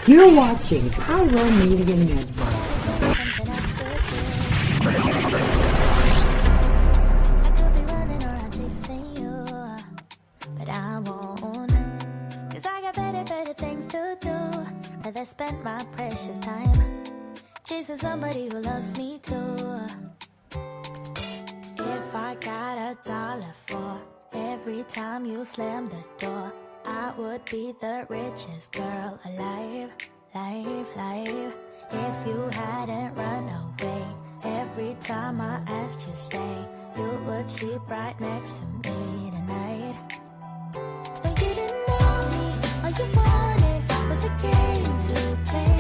You're watching Cairo Media Network. I could be running around chasing you, but I won't. 'Cause I got better things to do. Rather spend my precious time chasing somebody who loves me too. If I got $1 for every time you slam the door, I would be the richest girl alive. If you hadn't run away every time I asked you stay, you would sleep right next to me tonight. But you didn't know me, all you wanted was a game to play,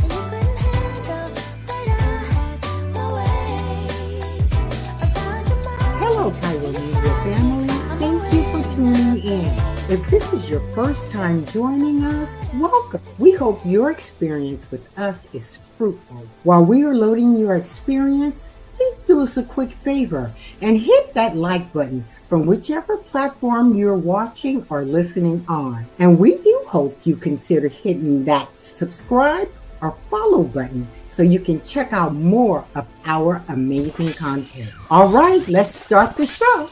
and you couldn't handle that I had my ways. About your mind, Hello, Cairo Media family. Thank you for tuning in. If this is your first time joining us, welcome. We hope your experience with us is fruitful. While we are loading your experience, please do us a quick favor and hit that like button from whichever platform you're watching or listening on. And we do hope you consider hitting that subscribe or follow button so you can check out more of our amazing content. All right, let's start the show.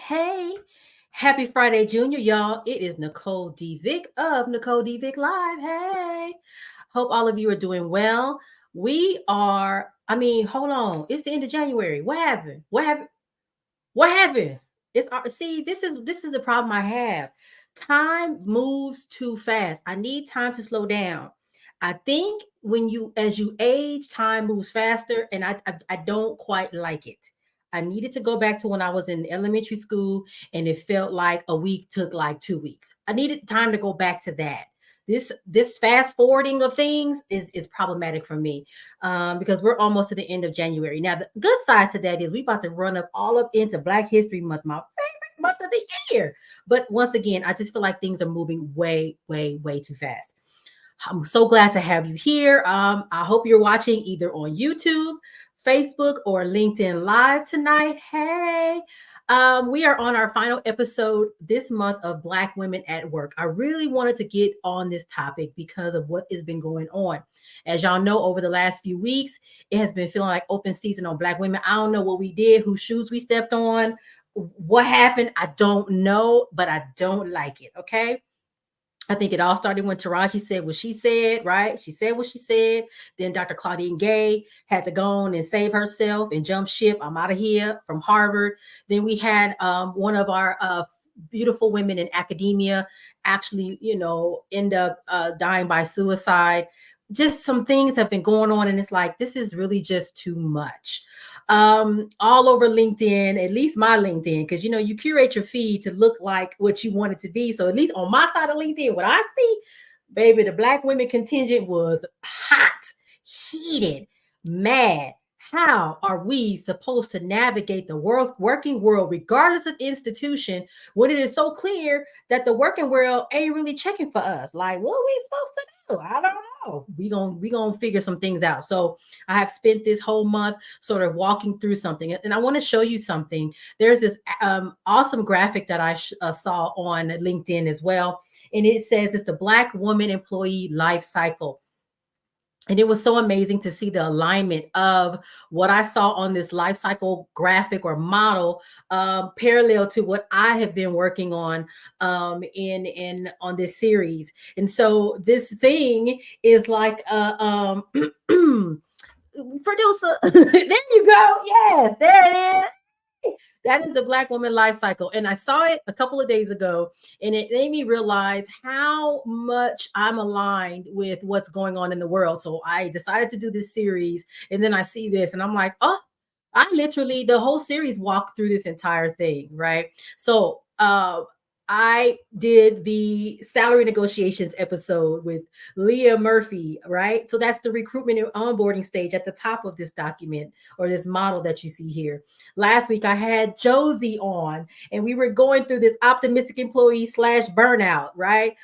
Hey. Happy Friday, Junior, y'all. It is Nicole D. Vick of Nicole D. Vick Live. Hey. Hope all of you are doing well. Hold on. It's the end of January. What happened? This is the problem I have. Time moves too fast. I need time to slow down. I think as you age, time moves faster, and I don't quite like it. I needed to go back to when I was in elementary school and it felt like a week took like 2 weeks. I needed time to go back to that. This fast forwarding of things is problematic for me because we're almost to the end of January. Now, the good side to that is we about to run all up into Black History Month, my favorite month of the year. But once again, I just feel like things are moving way too fast. I'm so glad to have you here. I hope you're watching either on YouTube, Facebook, or LinkedIn Live tonight. Hey, we are on our final episode this month of Black Women at Work. I really wanted to get on this topic because of what has been going on. As y'all know, over the last few weeks, it has been feeling like open season on Black women. I don't know what we did, whose shoes we stepped on, what happened. I don't know, but I don't like it. Okay. I think it all started when Taraji said what she said, right? She said what she said. Then Dr. Claudine Gay had to go on and save herself and jump ship. I'm out of here from Harvard. Then we had one of our beautiful women in academia actually, end up dying by suicide. Just some things have been going on. And it's like, this is really just too much. All over LinkedIn, at least my LinkedIn, because you curate your feed to look like what you want it to be. So at least on my side of LinkedIn, what I see, baby, the Black women contingent was hot, heated, mad. How are we supposed to navigate the working world, regardless of institution, when it is so clear that the working world ain't really checking for us? Like, what are we supposed to do? I don't know. We gonna figure some things out. So I have spent this whole month sort of walking through something, and I want to show you something. There's this awesome graphic that I saw on LinkedIn as well, and it says it's the Black woman employee life cycle. And it was so amazing to see the alignment of what I saw on this life cycle graphic or model, parallel to what I have been working on on this series. And so this thing is like producer. There you go. Yes, there it is. That is the Black woman life cycle. And I saw it a couple of days ago, and it made me realize how much I'm aligned with what's going on in the world. So I decided to do this series, and then I see this, and I'm like, oh, I literally, the whole series walked through this entire thing, right? So, I did the salary negotiations episode with Leah Murphy, right? So that's the recruitment and onboarding stage at the top of this document or this model that you see here. Last week, I had Josie on, and we were going through this optimistic employee slash burnout, right?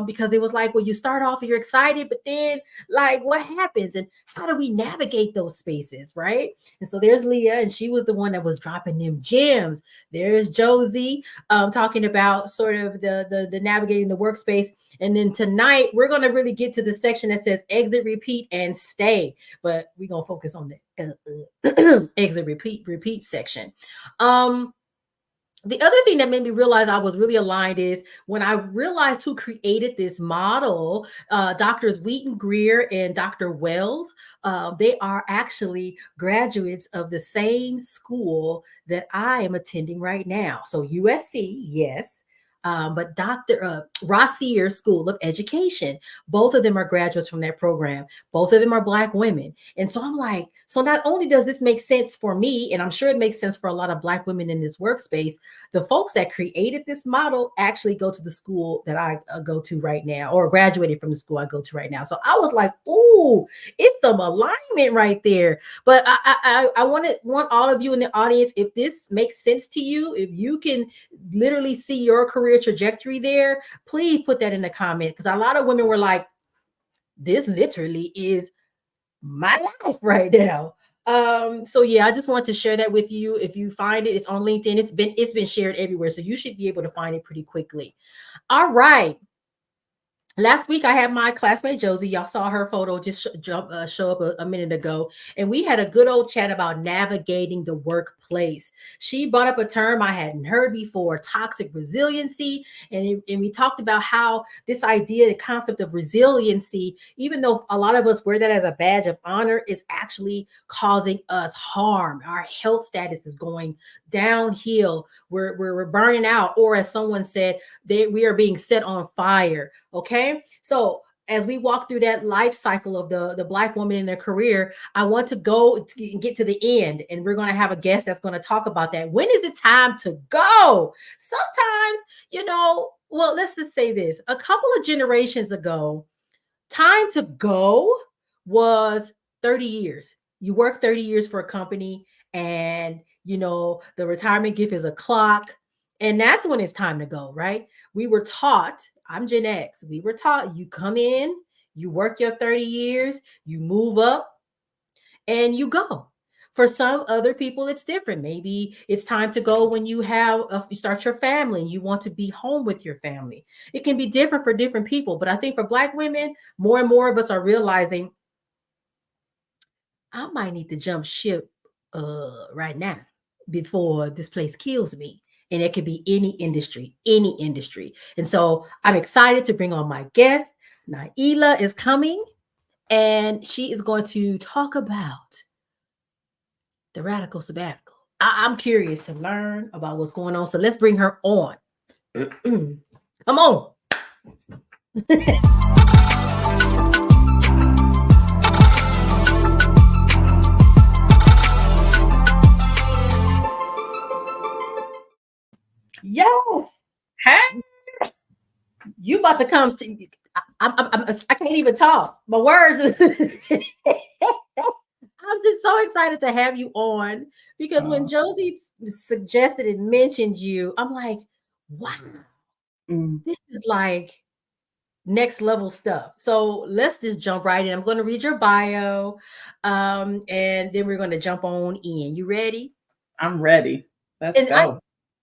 Because it was like, well, you start off and you're excited, but then, like, what happens and how do we navigate those spaces, right? And so there's Leah, and she was the one that was dropping them gems. There's Josie, talking about sort of the navigating the workspace. And then tonight we're going to really get to the section that says exit, repeat, and stay. But we're going to focus on the exit, repeat section. The other thing that made me realize I was really aligned is when I realized who created this model, Doctors Wheaton Greer and Dr. Wells. They are actually graduates of the same school that I am attending right now. So USC, yes. But Dr. Rossier School of Education, both of them are graduates from that program. Both of them are Black women. And so I'm like, so not only does this make sense for me, and I'm sure it makes sense for a lot of Black women in this workspace, the folks that created this model actually go to the school that I go to right now, or graduated from the school I go to right now. So I was like, ooh, it's some alignment right there. But I want all of you in the audience, if this makes sense to you, if you can literally see your career trajectory there, please put that in the comment, because a lot of women were like, this literally is my life right now. So yeah, I just want to share that with you. If you find it, it's on LinkedIn. It's been shared everywhere, so you should be able to find it pretty quickly. All right. Last week, I had my classmate Josie. Y'all saw her photo just show up a minute ago. And we had a good old chat about navigating the workplace. She brought up a term I hadn't heard before, toxic resiliency. And we talked about how this idea, the concept of resiliency, even though a lot of us wear that as a badge of honor, is actually causing us harm. Our health status is going downhill. We're burning out. Or as someone said, we are being set on fire. Okay. So as we walk through that life cycle of the Black woman in their career, I want to go to get to the end, and we're going to have a guest that's going to talk about that. When is it time to go? Sometimes, well, let's just say this. A couple of generations ago, time to go was 30 years. You work 30 years for a company, and the retirement gift is a clock. And that's when it's time to go, right? We were taught, I'm Gen X, we were taught you come in, you work your 30 years, you move up, and you go. For some other people, it's different. Maybe it's time to go when you start your family and you want to be home with your family. It can be different for different people. But I think for Black women, more and more of us are realizing I might need to jump ship right now before this place kills me. And it could be any industry, any industry. And so I'm excited to bring on my guest. Nailah is coming, and she is going to talk about the radical sabbatical. I'm curious to learn about what's going on. So let's bring her on. Come on. Yo, hey, you about to come to? I can't even talk. My words. I'm just so excited to have you on, because when Josie suggested and mentioned you, I'm like, wow, this is like next level stuff. So let's just jump right in. I'm going to read your bio, and then we're going to jump on in. You ready? I'm ready. Let's go.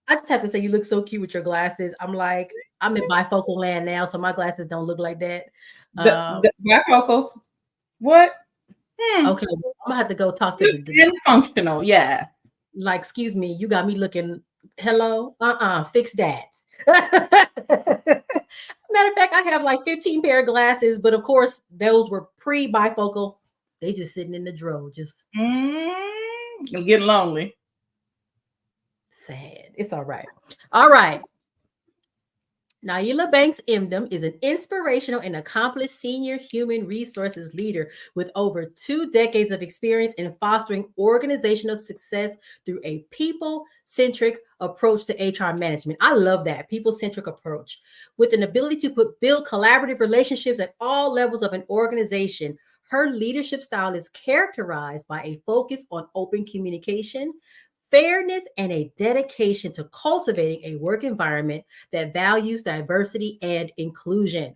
I just have to say, you look so cute with your glasses. I'm like, I'm in bifocal land now, so my glasses don't look like that. The bifocals. What? Okay, well, I'm gonna have to go talk to the functional. Yeah. Like, excuse me, you got me looking. Hello, fix that. Matter of fact, I have like 15 pair of glasses, but of course, those were pre-bifocal. They just sitting in the drawer. Just I'm getting lonely. sad. It's all right. All right. Nailah Banks-Embden is an inspirational and accomplished senior human resources leader with over 2 decades of experience in fostering organizational success through a people-centric approach to HR management. I love that people-centric approach. With an ability to build collaborative relationships at all levels of an organization, her leadership style is characterized by a focus on open communication, fairness, and a dedication to cultivating a work environment that values diversity and inclusion.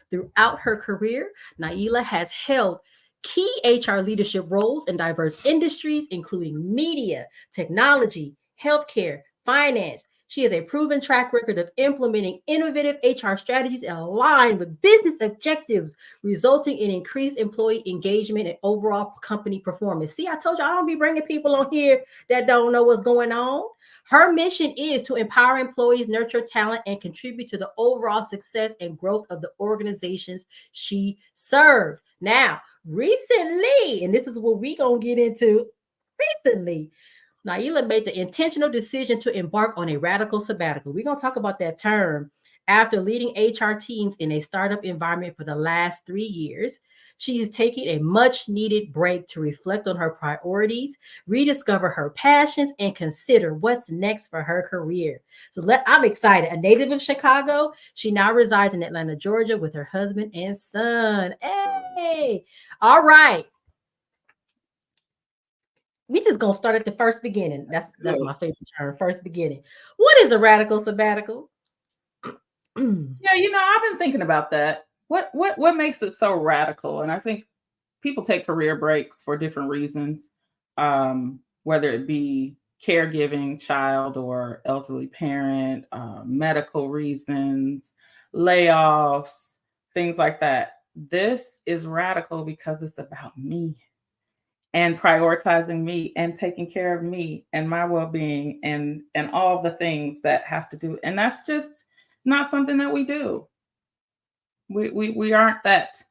Throughout her career, Nailah has held key HR leadership roles in diverse industries, including media, technology, healthcare, finance. She has a proven track record of implementing innovative HR strategies aligned with business objectives, resulting in increased employee engagement and overall company performance. See, I told you I don't be bringing people on here that don't know what's going on. Her mission is to empower employees, nurture talent, and contribute to the overall success and growth of the organizations she served. Now, recently, and this is what we're going to get into recently, Nailah made the intentional decision to embark on a radical sabbatical. We're going to talk about that term. After leading HR teams in a startup environment for the last 3 years, she is taking a much needed break to reflect on her priorities, rediscover her passions, and consider what's next for her career. So I'm excited. A native of Chicago, she now resides in Atlanta, Georgia with her husband and son. Hey, all right. We just gonna start at the first beginning. That's my favorite term, first beginning. What is a radical sabbatical? Yeah, I've been thinking about that. What makes it so radical? And I think people take career breaks for different reasons, whether it be caregiving, child or elderly parent, medical reasons, layoffs, things like that. This is radical because it's about me and prioritizing me and taking care of me and my well-being and all the things that have to do. And that's just not something that we do. We aren't that,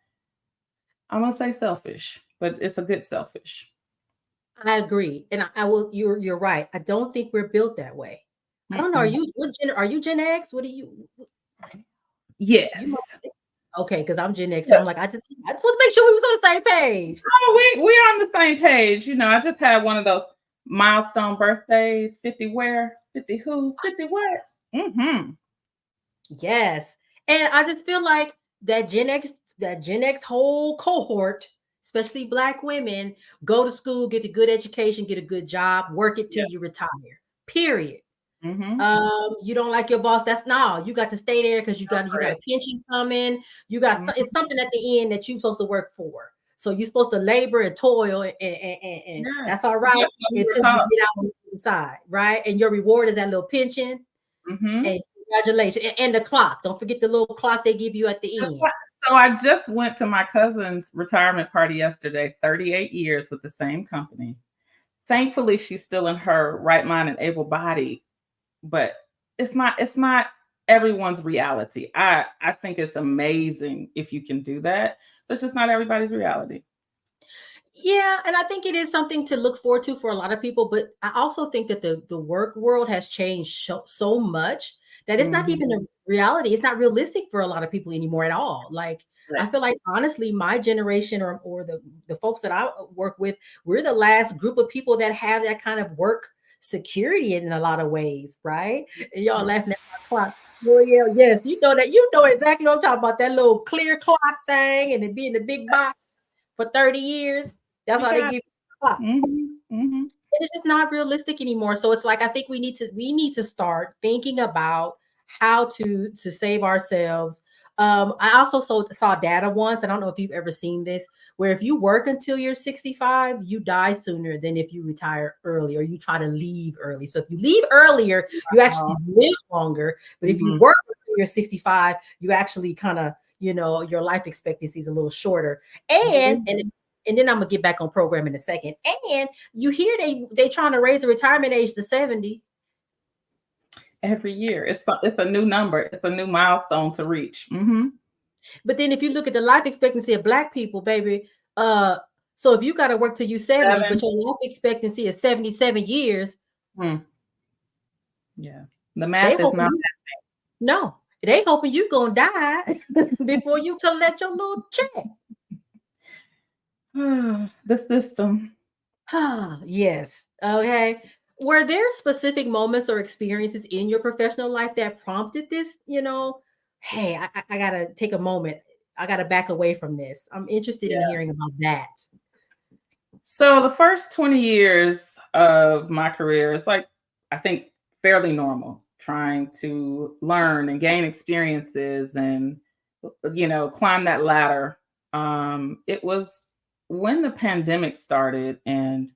I'm gonna say selfish, but it's a good selfish. I agree. And I will, you're right. I don't think we're built that way. I don't know. Are you Gen X? What are you? Yes. Okay, because I'm Gen X. So I'm like, I just want to make sure we was on the same page. Oh, we're on the same page. I just had one of those milestone birthdays. 50 where? 50 who? 50 what? Mm-hmm. Yes. And I just feel like that Gen X whole cohort, especially Black women, go to school, get a good education, get a good job, work it till you retire. Period. Mm-hmm. You don't like your boss. You got to stay there because you got a pension coming. You got it's something at the end that you're supposed to work for. So you're supposed to labor and toil, and that's all right until you get out on the side, right? And your reward is that little pension. Mm-hmm. And congratulations. And the clock. Don't forget the little clock they give you at the end. So I just went to my cousin's retirement party yesterday, 38 years with the same company. Thankfully, she's still in her right mind and able-bodied. But it's not everyone's reality. I think it's amazing if you can do that, but it's just not everybody's reality. Yeah, and I think it is something to look forward to for a lot of people, but I also think that the work world has changed so much that it's not even a reality. It's not realistic for a lot of people anymore at all. Like, I feel like, honestly, my generation or the folks that I work with, we're the last group of people that have that kind of work security in a lot of ways, right? And y'all laughing at my clock. Well, yeah, yes, you know exactly what I'm talking about. That little clear clock thing, and it be in the big box for 30 years. That's how they give you the clock. Mm-hmm. It's just not realistic anymore. So it's like, I think we need to start thinking about how to save ourselves. I also saw data once. I don't know if you've ever seen this, where if you work until you're 65, you die sooner than if you retire early or you try to leave early. So if you leave earlier, you actually live longer. But if you work until you're 65, you actually kind of, your life expectancy is a little shorter. And then I'm gonna get back on program in a second. And you hear they trying to raise the retirement age to 70. Every year, it's a new number. It's a new milestone to reach. Mm-hmm. But then if you look at the life expectancy of Black people, baby, so if you got to work till you 70, but your life expectancy is 77 years, Yeah. The They math is hoping not. no, they hoping you gonna die before you collect your little check. The system. Yes. Okay. Were there specific moments or experiences in your professional life that prompted this? Hey, I gotta take a moment. I gotta back away from this. I'm interested in Yeah. hearing about that. So the first 20 years of my career is like, I think, fairly normal, trying to learn and gain experiences and, climb that ladder. It was when the pandemic started and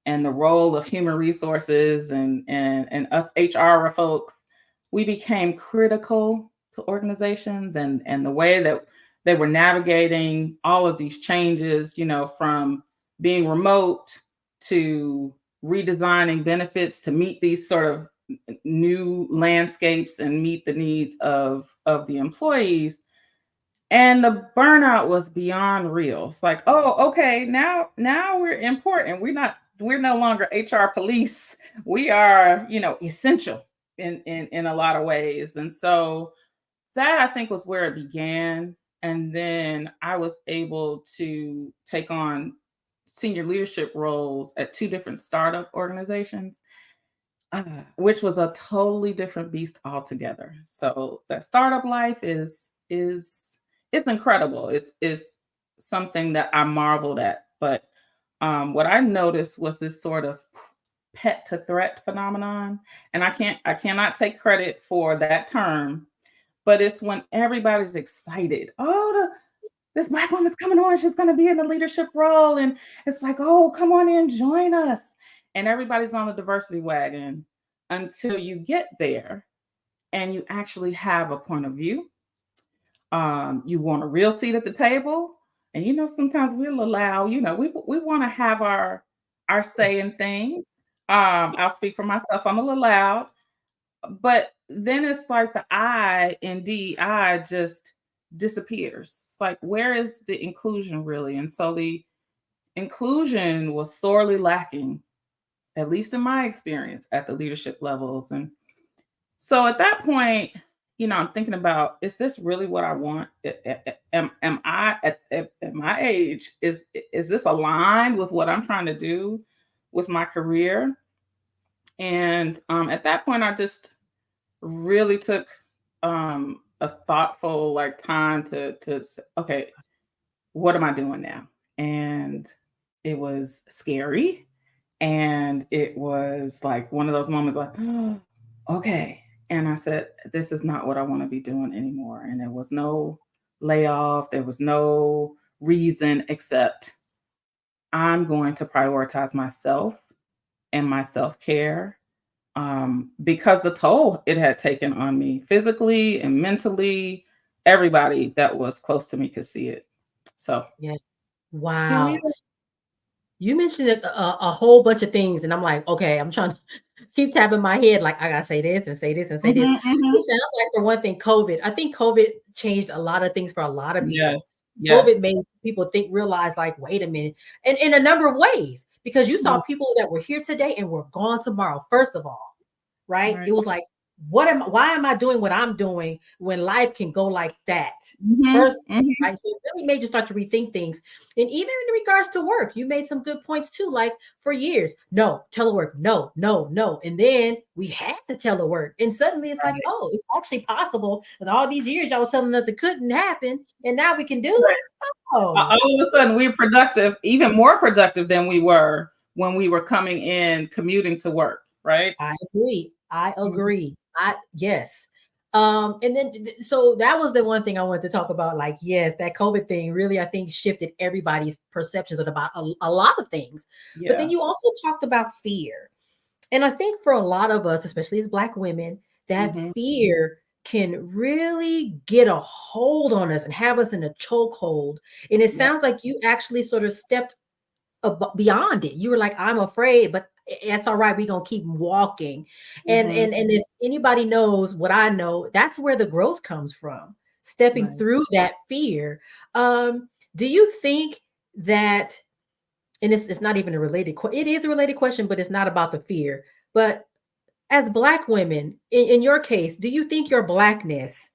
the role of human resources and us HR folks, we became critical to organizations and the way that they were navigating all of these changes, from being remote to redesigning benefits to meet these sort of new landscapes and meet the needs of the employees. And the burnout was beyond real. It's like, oh, okay, now we're important. We're no longer HR police. We are, essential in a lot of ways. And so that, I think, was where it began. And then I was able to take on senior leadership roles at two different startup organizations, which was a totally different beast altogether. So that startup life is it's incredible. It's something that I marveled at. But what I noticed was this sort of pet to threat phenomenon, and I cannot take credit for that term, but it's when everybody's excited. Oh, this Black woman's coming on. She's going to be in a leadership role. And it's like, oh, come on in, join us. And everybody's on the diversity wagon until you get there and you actually have a point of view. You want a real seat at the table. And, sometimes we'll allow, we want to have our say in things. I'll speak for myself. I'm a little loud. But then it's like the I in DEI just disappears. It's like, where is the inclusion really? And so the inclusion was sorely lacking, at least in my experience, at the leadership levels. And so at that point, I'm thinking about, is this really what I want? Am I at my age, is this aligned with what I'm trying to do with my career? And at that point, I just really took a thoughtful time to say, okay, what am I doing now? And it was scary, and it was like one of those moments like, oh, okay. And I said, this is not what I want to be doing anymore. And there was no layoff, there was no reason except I'm going to prioritize myself and my self-care, because the toll it had taken on me physically and mentally. Everybody that was close to me could see it. So Yeah. here we Wow. are. You mentioned a whole bunch of things, and I'm like, okay, I'm trying to keep tapping my head, like I gotta say this and say this and say this. Mhm, It mhm. sounds like, for one thing, COVID. I think COVID changed a lot of things for a lot of Yes, people. yes. COVID made people realize, like, wait a minute, and in a number of ways, because you saw Mm, people that were here today and were gone tomorrow. First of all, right? It right. was like, why am I doing what I'm doing when life can go like that? Mhm, First, mhm. right? So it really made you start to rethink things. And even in regards to work, you made some good points too. Like, for years, no, telework, no, no, no. And then we had to telework. And suddenly it's like, Right, oh, it's actually possible. And all these years y'all was telling us it couldn't happen. And now we can do right. it. Oh, All of a sudden, we're productive, even more productive than we were when we were coming in, commuting to work, right? I agree. I Mhm. agree. Yes. And then so that was the one thing I wanted to talk about. Like, yes, that COVID thing really, I think, shifted everybody's perceptions about a lot of things. But then Yeah. you also talked about fear. And I think for a lot of us, especially as Black women, that Mhm. fear can really get a hold on us and have us in a chokehold. And it Yep. sounds like you actually sort of stepped beyond it. You were like, I'm afraid, but that's all right. We're gonna keep walking. And Mhm. and and if anybody knows what I know, that's where the growth comes from. Stepping Right. through that fear. Do you think that, and it's not even a related it is a related question, but it's not about the fear. But as Black women, in your case, do you think your Blackness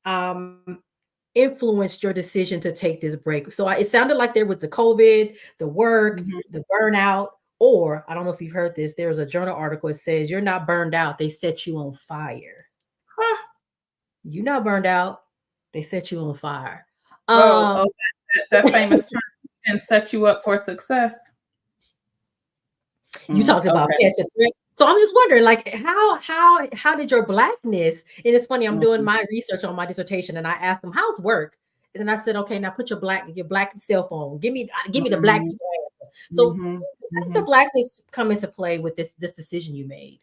um, influenced your decision to take this break? So it sounded like there was the COVID, the work, Mhm. the burnout, or I don't know if you've heard this. There's a journal article. It says you're not burned out. They set you on fire. Huh. You're not burned out. They set you on fire. Oh, Um, that famous term, and set you up for success. you talked about Okay. catch a threat. So I'm just wondering, like, how did your Blackness? And it's funny, I'm doing Mhm. my research on my dissertation, and I asked them, "How's work?" And then I said, "Okay, now put your black cell phone. Give me the black Mhm. people answer." So Mhm. how did your Mhm. Blackness come into play with this decision you made?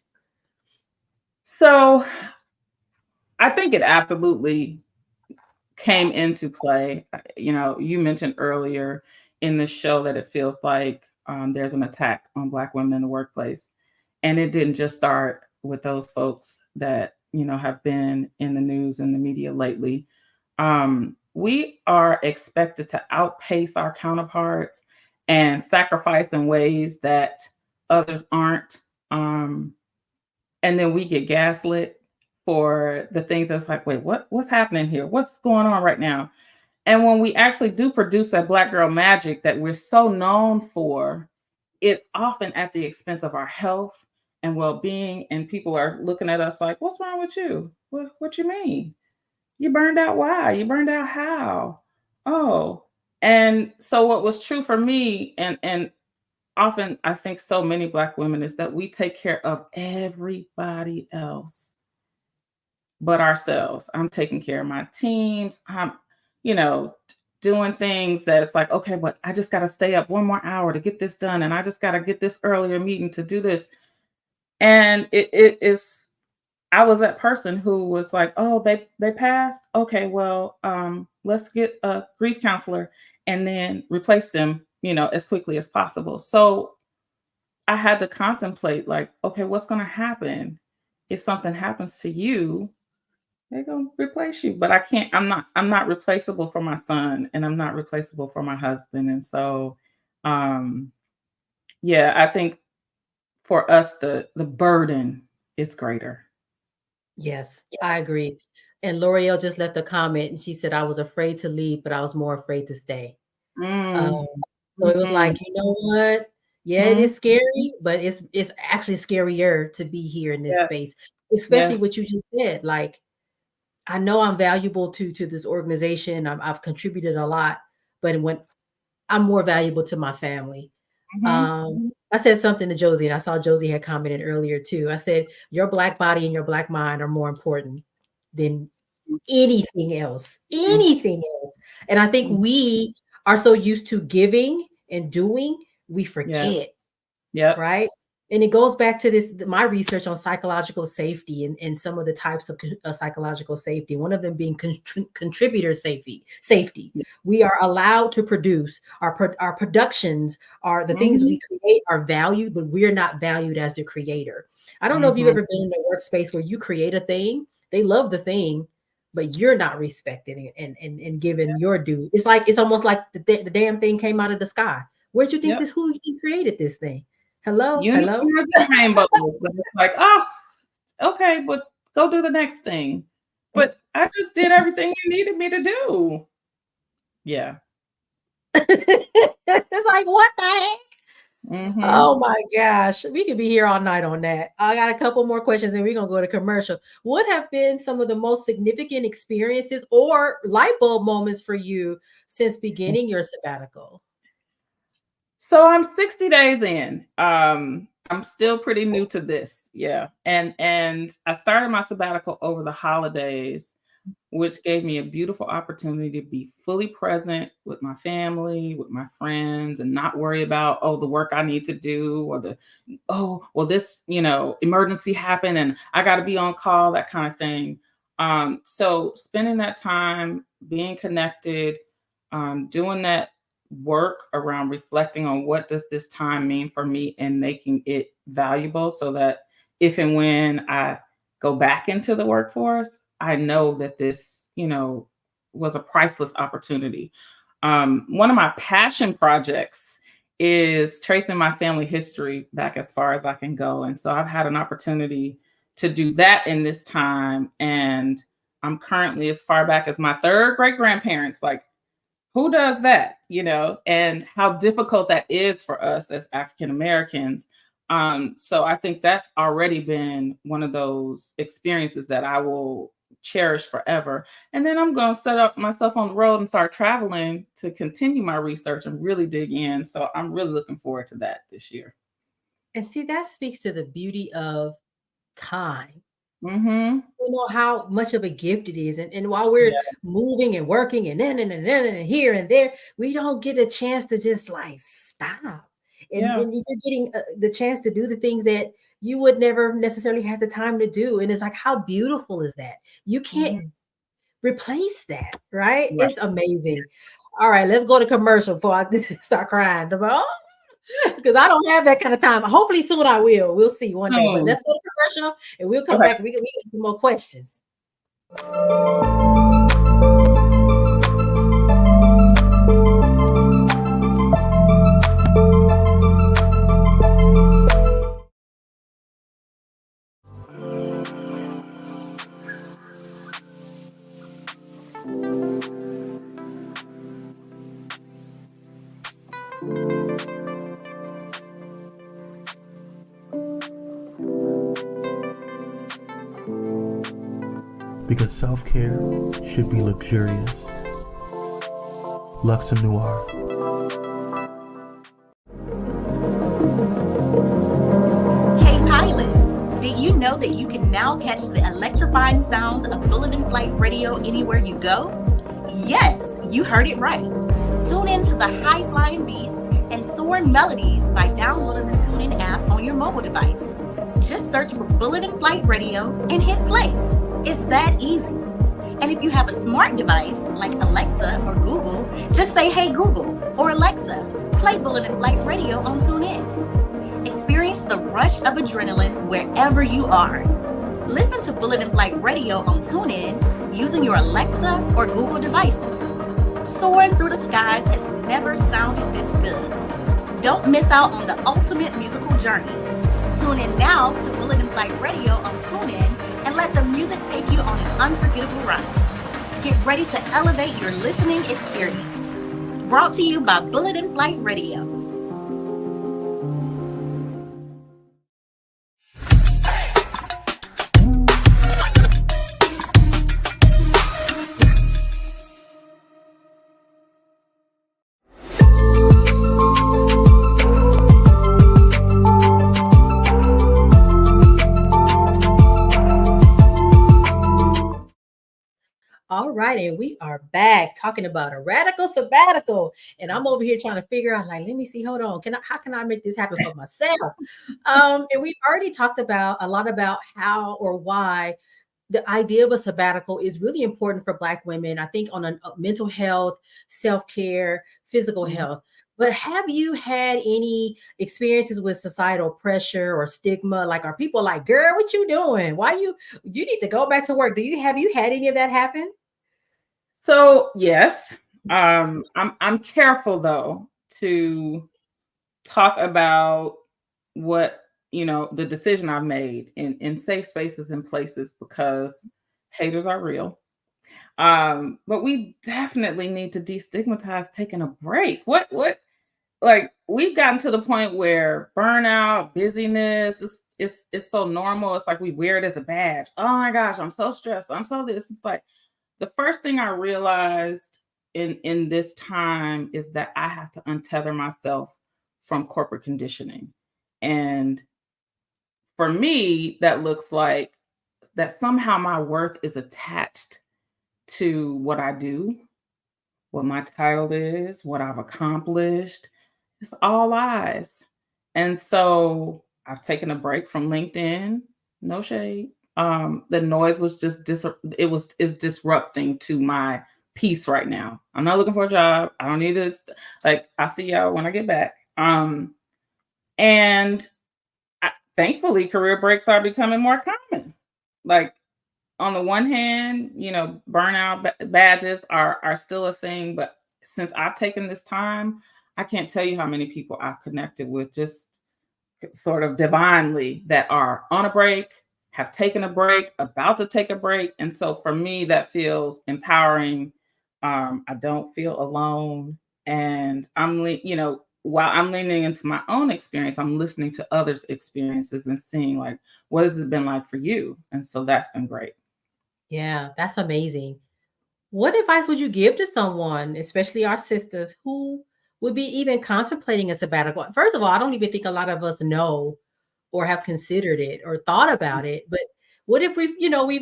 So I think it absolutely came into play. You mentioned earlier in the show that it feels like there's an attack on Black women in the workplace. And it didn't just start with those folks that, have been in the news and the media lately. We are expected to outpace our counterparts and sacrifice in ways that others aren't. And then we get gaslit for the things that's like, wait, what's happening here? What's going on right now? And when we actually do produce that Black girl magic that we're so known for, it's often at the expense of our health and well-being. And people are looking at us like, what's wrong with you? What you mean? You burned out? Why? You burned out how? Oh. And so what was true for me, and often I think so many Black women, is that we take care of everybody else but ourselves. I'm taking care of my teams. I'm, you know, doing things that it's like, okay, but I just got to stay up one more hour to get this done. And I just got to get this earlier meeting to do this. And it is, I was that person who was like, oh, they passed. Okay, well, let's get a grief counselor and then replace them, as quickly as possible. So I had to contemplate like, okay, what's going to happen if something happens to you? They're gonna replace you, but I can't. I'm not replaceable for my son, and I'm not replaceable for my husband. And so, um, yeah, I think for us, the burden is greater. Yes, I agree. And L'Oreal just left a comment, and she said, "I was afraid to leave, but I was more afraid to stay." Um, Mm, so it was mhm, like, you know what? Yeah, it is mhm. scary, but it's actually scarier to be here in this Yes, space, especially yes. what you just said. Like, I know I'm valuable to this organization. I've contributed a lot, but when I'm more valuable to my family. Mhm. I said something to Josie, and I saw Josie had commented earlier too. I said, your black body and your black mind are more important than anything else. Mhm. Anything else. And I think Mhm. we are so used to giving and doing, we Yeah. forget, Yep. right? And it goes back to this my research on psychological safety and some of the types of psychological safety. One of them being contributor safety. We are allowed to produce our productions, are the things we Mhm. create are valued, but we're not valued as the creator. I don't know if you've Mhm. ever been in a workspace where you create a thing, they love the thing, but you're not respected and given your due. It's almost like the damn thing came out of the sky. Where'd you think Yep. this? Who you think created this thing? Hello, hello. Unicorns and rainbows, but it's like, oh, okay, but go do the next thing. But I just did everything you needed me to do. Yeah. It's like, what the heck? Mhm. Oh my gosh. We could be here all night on that. I got a couple more questions and we're going to go to commercial. What have been some of the most significant experiences or light bulb moments for you since beginning your sabbatical? So I'm 60 days in. I'm still pretty new to this. Yeah. And I started my sabbatical over the holidays, which gave me a beautiful opportunity to be fully present with my family, with my friends, and not worry about, oh, the work I need to do, or oh, well, this, emergency happened and I got to be on call, that kind of thing. So spending that time being connected, doing that work around reflecting on what does this time mean for me and making it valuable so that if and when I go back into the workforce, I know that this, was a priceless opportunity. One of my passion projects is tracing my family history back as far as I can go. And so I've had an opportunity to do that in this time. And I'm currently as far back as my third great grandparents. Like, who does that, and how difficult that is for us as African Americans. So I think that's already been one of those experiences that I will cherish forever. And then I'm going to set up myself on the road and start traveling to continue my research and really dig in. So I'm really looking forward to that this year. And see, that speaks to the beauty of time. Mm-hmm. You know how much of a gift it is. And while we're moving and working and then and here and there, we don't get a chance to just like stop. And you're getting the chance to do the things that you would never necessarily have the time to do. And it's like, how beautiful is that? You can't replace that, right? It's amazing. All right, let's go to commercial before I start crying. Because I don't have that kind of time. Hopefully soon I will. We'll see one day. But let's go to commercial and we'll come back. We can do more questions. Because self-care should be luxurious. Luxem Noir. Hey pilots, did you know that you can now catch the electrifying sounds of Bulletin Flight Radio anywhere you go? Yes, you heard it right. Tune in to the high-flying beats and soaring melodies by downloading the TuneIn app on your mobile device. Just search for Bulletin Flight Radio and hit play. It's that easy. And if you have a smart device like Alexa or Google, just say, "Hey Google," or "Alexa, play Bulletin Flight Radio on TuneIn." Experience the rush of adrenaline wherever you are. Listen to Bulletin Flight Radio on TuneIn using your Alexa or Google devices. Soaring through the skies has never sounded this good. Don't miss out on the ultimate musical journey. Tune in now to Bulletin Flight Radio on TuneIn and let the music take you on an unforgettable ride. Get ready to elevate your listening experience. Brought to you by Bulletin Flight Radio. All right, and we are back talking about a radical sabbatical. And I'm over here trying to figure out, like, let me see, hold on. How can I make this happen for myself? And we've already talked about a lot about how or why the idea of a sabbatical is really important for Black women. I think on a mental health, self-care, physical health. But have you had any experiences with societal pressure or stigma? Like, are people like, girl, what you doing? Why you need to go back to work? Have you had any of that happen? So yes, I'm careful though to talk about what, the decision I've made in safe spaces and places, because haters are real. But we definitely need to destigmatize taking a break. What like, we've gotten to the point where burnout, busyness is so normal. It's like we wear it as a badge. Oh my gosh, I'm so stressed. I'm so this. It's like the first thing I realized in this time is that I have to untether myself from corporate conditioning. And for me, that looks like that somehow my worth is attached to what I do, what my title is, what I've accomplished. It's all lies. And so I've taken a break from LinkedIn. No shade. The noise was just is disrupting to my peace right now. I'm not looking for a job. I don't need it. Like, I'll see y'all when I get back. And thankfully, career breaks are becoming more common. Like, on the one hand, burnout badges are still a thing, but since I've taken this time, I can't tell you how many people I've connected with just sort of divinely that are on a break, have taken a break, about to take a break. And so for me, that feels empowering. I don't feel alone. And while I'm leaning into my own experience, I'm listening to others' experiences and seeing like, what has it been like for you? And so that's been great. Yeah, that's amazing. What advice would you give to someone, especially our sisters, who would be even contemplating a sabbatical? First of all, I don't even think a lot of us know or have considered it or thought about it. But what if we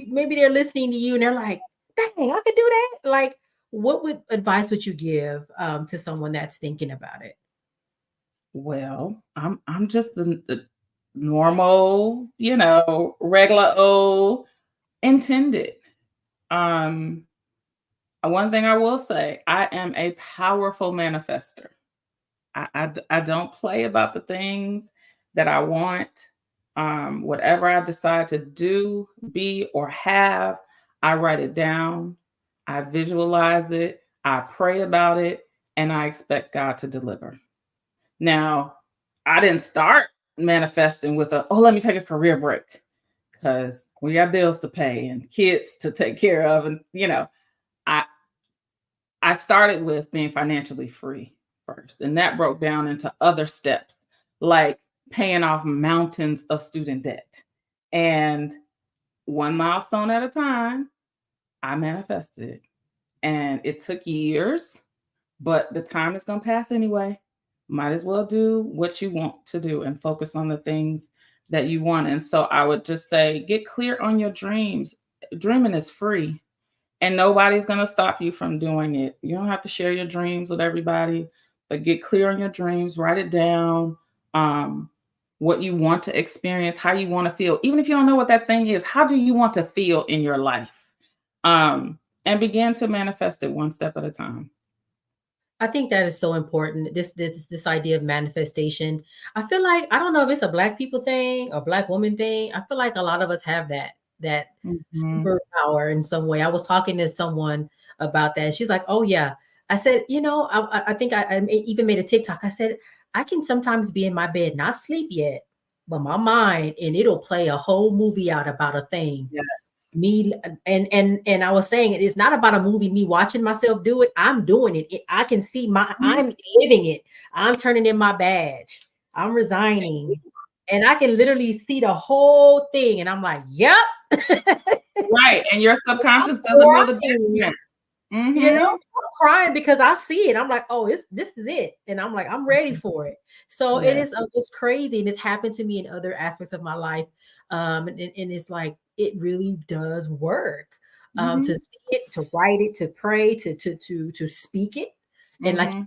maybe they're listening to you and they're like, dang, I could do that. Like, what advice would you give to someone that's thinking about it? Well, I'm just a normal, regular old intended. Um, One thing I will say, I am a powerful manifester. I don't play about the things that I want. Whatever I decide to do, be, or have, I write it down, I visualize it, I pray about it, and I expect God to deliver. Now, I didn't start manifesting with let me take a career break because we got bills to pay and kids to take care of. And, I, I started with being financially free first, and that broke down into other steps like paying off mountains of student debt. And one milestone at a time, I manifested it. And it took years, but the time is going to pass anyway. Might as well do what you want to do and focus on the things that you want. And so I would just say, get clear on your dreams. Dreaming is free. And nobody's going to stop you from doing it. You don't have to share your dreams with everybody, but get clear on your dreams, write it down, what you want to experience, how you want to feel. Even if you don't know what that thing is, how do you want to feel in your life? And begin to manifest it one step at a time. I think that is so important. This idea of manifestation. I feel like I don't know if it's a Black people thing or Black woman thing. I feel like a lot of us have that Mhm. superpower in some way. I was talking to someone about that. She's like, "Oh yeah." I said, I think I even made a TikTok. I said, I can sometimes be in my bed, not sleep yet, but my mind, and it'll play a whole movie out about a thing. Yes. Me and I was saying it's not about a movie, me watching myself do it. I'm doing it. I can see I'm living it. I'm turning in my badge. I'm resigning. And I can literally see the whole thing. And I'm like, yep. Right. And your subconscious I'm doesn't know the crying. difference. Mm-hmm. I'm crying because I see it. I'm like, oh, this is it. And I'm like, I'm ready for it. So it Yes. is, it's crazy. And it's happened to me in other aspects of my life. And it's like, it really does work. To see it, to write it, to pray, to speak it. And like, Mm-hmm.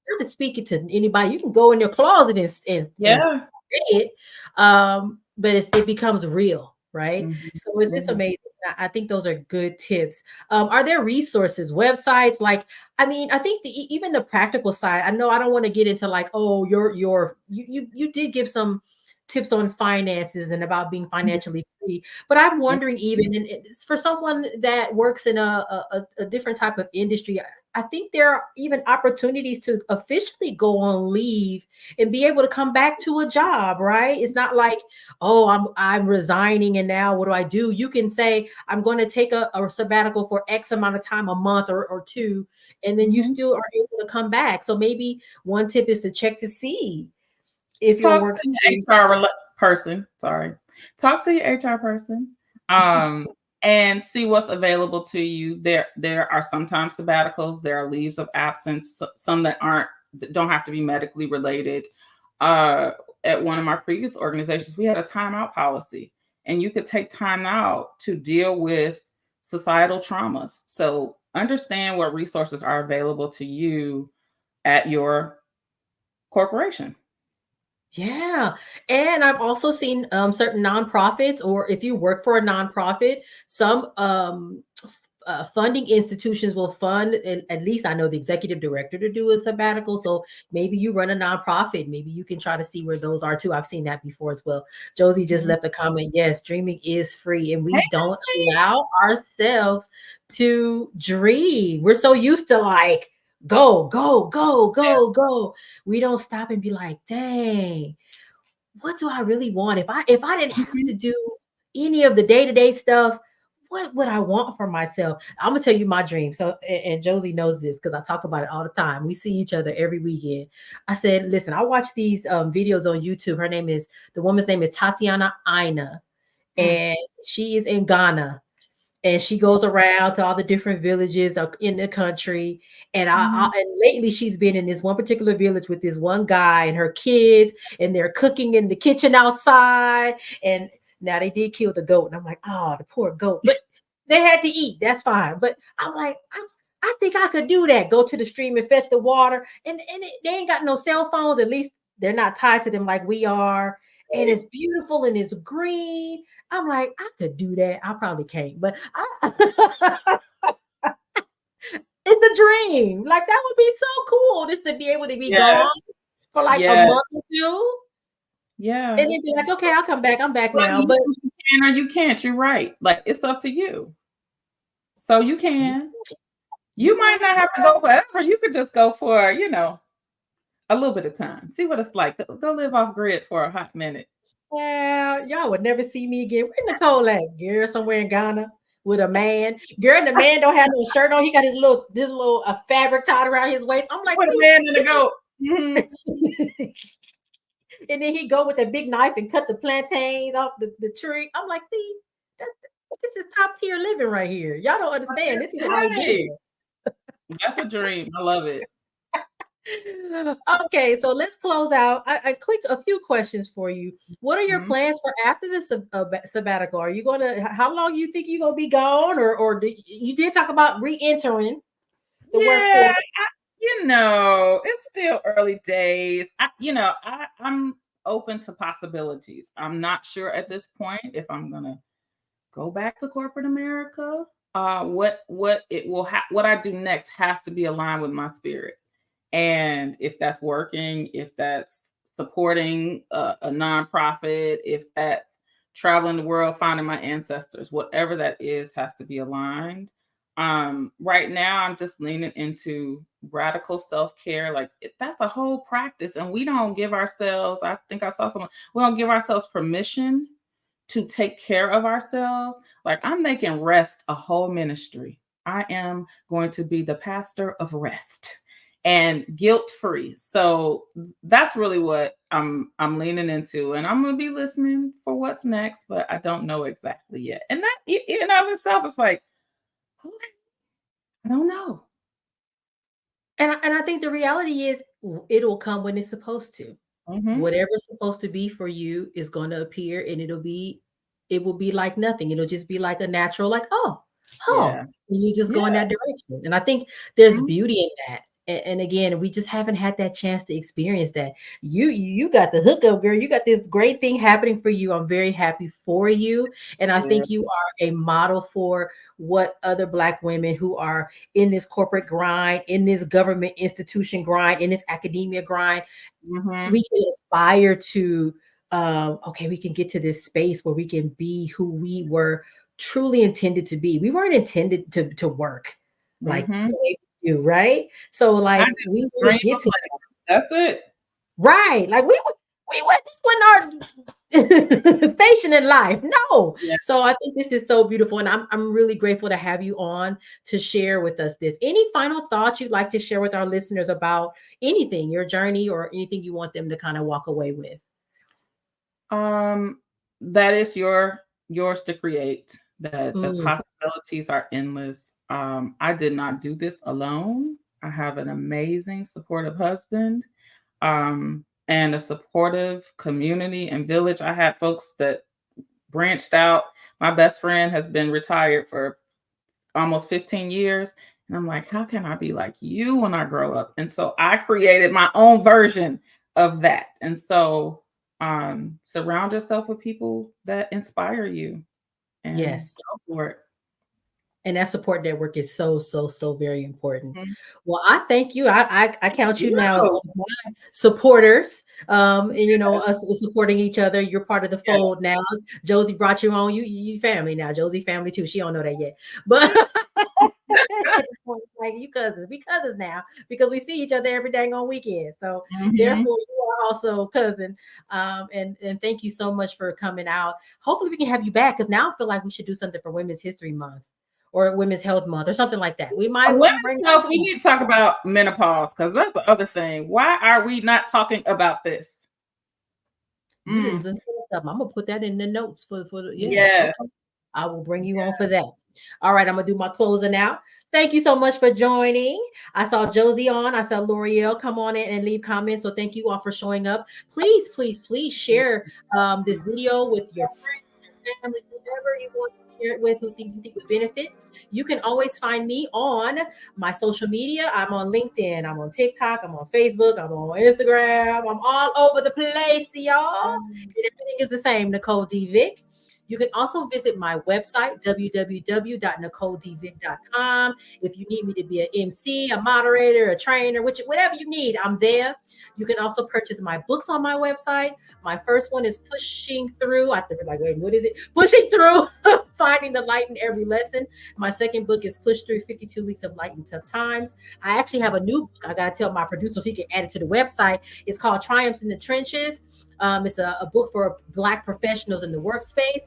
you're to speak it to anybody. You can go in your closet and say Yeah. it. But it becomes real, right? Mhm, So it's mhm. amazing. I think those are good tips. Are there resources, websites? Like, I mean, I think even the practical side. I know I don't want to get into like, oh, you did give some tips on finances and about being financially free, but I'm wondering even it's for someone that works in a different type of industry. I think there are even opportunities to officially go on leave and be able to come back to a job, right? It's not like, oh, I'm resigning and now what do I do? You can say, I'm going to take a sabbatical for X amount of time, a month or two, and then you Mhm. still are able to come back. So maybe one tip is to check to see if your Talk work. to your person. Sorry. Talk to your HR person. And see what's available to you. There are sometimes sabbaticals, there are leaves of absence, some that don't have to be medically related. At one of my previous organizations, we had a timeout policy, and you could take time out to deal with societal traumas. So understand what resources are available to you at your corporation. Yeah. And I've also seen certain nonprofits, or if you work for a nonprofit, some funding institutions will fund, and at least I know the executive director to do a sabbatical. So maybe you run a nonprofit, maybe you can try to see where those are too. I've seen that before as well. Josie just Mhm. left a comment. Yes, dreaming is free, and we Hey, don't allow ourselves to dream. We're so used to like, go, go, go, go, go. We don't stop and be like, dang, what do I really want? If I didn't have mhm. to do any of the day-to-day stuff, what would I want for myself? I'm gonna tell you my dream. So, and Josie knows this because I talk about it all the time. We see each other every weekend. I said, listen, I watch these videos on YouTube. The woman's name is Tatiana Aina, and she is in Ghana. And she goes around to all the different villages in the country. And and lately she's been in this one particular village with this one guy and her kids, and they're cooking in the kitchen outside. And now they did kill the goat. And I'm like, oh, the poor goat. But they had to eat. That's fine. But I'm like, I think I could do that. Go to the stream and fetch the water. And they ain't got no cell phones. At least they're not tied to them like we are. And it's beautiful and it's green. I'm like, I could do that. I probably can't, but it's a dream. Like, that would be so cool just to be able to be gone for like a month or two. Yeah. And then be like, okay, I'll come back. I'm back now. But you can or you can't. You're right. Like, it's up to you. So you can. You might not have to go forever. You could just go for, a little bit of time. See what it's like. Go live off grid for a hot minute. Well, y'all would never see me again. Where Nicole at? Girl, somewhere in Ghana with a man. Girl, the man don't have no shirt on. He got this little fabric tied around his waist. I'm like, what a man and a goat. And then he go with a big knife and cut the plantains off the tree. I'm like, see, this is top tier living right here. Y'all don't understand. This is how you get it. That's a dream. I love it. Okay, so let's close out. A few questions for you. What are your plans for after this sabbatical? Are you how long you think you're gonna be gone, or you did talk about re-entering the workforce? It's still early days. I'm open to possibilities. I'm not sure at this point if I'm gonna go back to corporate America. What I do next has to be aligned with my spirit. And if that's working, if that's supporting a nonprofit, if that's traveling the world, finding my ancestors, whatever that is, has to be aligned. Right now, I'm just leaning into radical self-care. Like, that's a whole practice. And we don't give ourselves, I think I saw someone, we don't give ourselves permission to take care of ourselves. Like, I'm making rest a whole ministry. I am going to be the pastor of rest. And guilt-free. So that's really what I'm leaning into, and I'm gonna be listening for what's next, but I don't know exactly yet. And that in and of itself is like, okay, I don't know. And I think the reality is, it'll come when it's supposed to. Whatever's supposed to be for you is going to appear, and it will be like nothing. It'll just be like a natural, like, and you just go in that direction. And I think there's beauty in that. And again, we just haven't had that chance to experience that. You got the hookup, girl. You got this great thing happening for you. I'm very happy for you. And I think you are a model for what other Black women who are in this corporate grind, in this government institution grind, in this academia grind, we can aspire to, okay, we can get to this space where we can be who we were truly intended to be. We weren't intended to work like the way you, right? So like we will get to that. That's it. Right. Like we wasn't our station in life. No. Yeah. So I think this is so beautiful. And I'm really grateful to have you on to share with us this. Any final thoughts you'd like to share with our listeners about anything, your journey, or anything you want them to kind of walk away with? That is yours to create. That the possibilities are endless. I did not do this alone. I have an amazing, supportive husband, and a supportive community and village. I had folks that branched out. My best friend has been retired for almost 15 years. And I'm like, how can I be like you when I grow up? And so I created my own version of that. And so surround yourself with people that inspire you. And go for it. And that support network is so very important. Well, I thank you. I count you now as one of my supporters. And us supporting each other. You're part of the fold now. Josie brought you on. You family now. Josie family too. She don't know that yet. But Like you cousins, we cousins now because we see each other every dang on weekend. So Mhm. therefore, you are also cousin. And thank you so much for coming out. Hopefully, we can have you back because now I feel like we should do something for Women's History Month or Women's Health Month or something like that. We might Women's health, we need to talk about menopause because that's the other thing. Why are we not talking about this? You didn't say something. I'm gonna put that in the notes for Yes. Okay. I will bring you on for that. All right, I'm gonna do my closing out. Thank you so much for joining. I saw Josie on. I saw L'Oreal come on in and leave comments. So thank you all for showing up. Please, please, please share this video with your friends, your family, whoever you want to share it with, who you think would benefit. You can always find me on my social media. I'm on LinkedIn. I'm on TikTok. I'm on Facebook. I'm on Instagram. I'm all over the place, y'all. And everything is the same, Nicole D. Vick. You can also visit my website, www.nicoledvick.com. If you need me to be an MC, a moderator, a trainer, whatever you need, I'm there. You can also purchase my books on my website. My first one is Pushing Through. I think like, wait, what is it? Pushing Through, Finding the Light in Every Lesson. My second book is Push Through 52 Weeks of Light in Tough Times. I actually have a new book. I got to tell my producer if he can add it to the website. It's called Triumphs in the Trenches. It's a book for Black professionals in the workspace.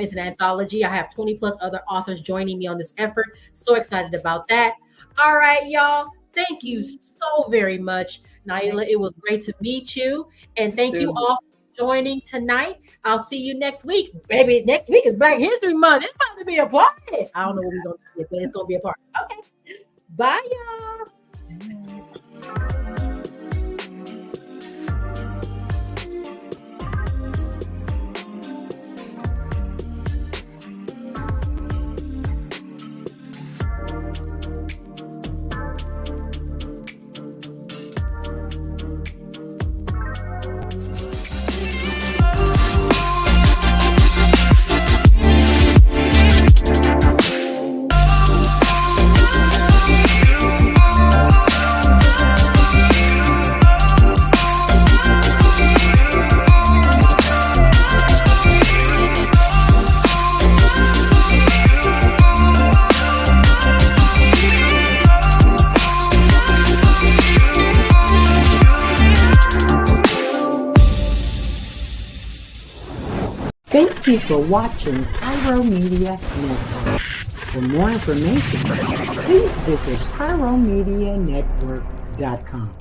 It's an anthology. I have 20 plus other authors joining me on this effort. So excited about that. All right, y'all. Thank you so very much, Nailah. It was great to meet you. And thank you all for joining tonight. I'll see you next week. Baby, next week is Black History Month. It's about to be a party. I don't know what we're going to do, but it's going to be a party. Okay. Bye, y'all. Thank you for watching Pyro Media Network. For more information, please visit pyromedianetwork.com.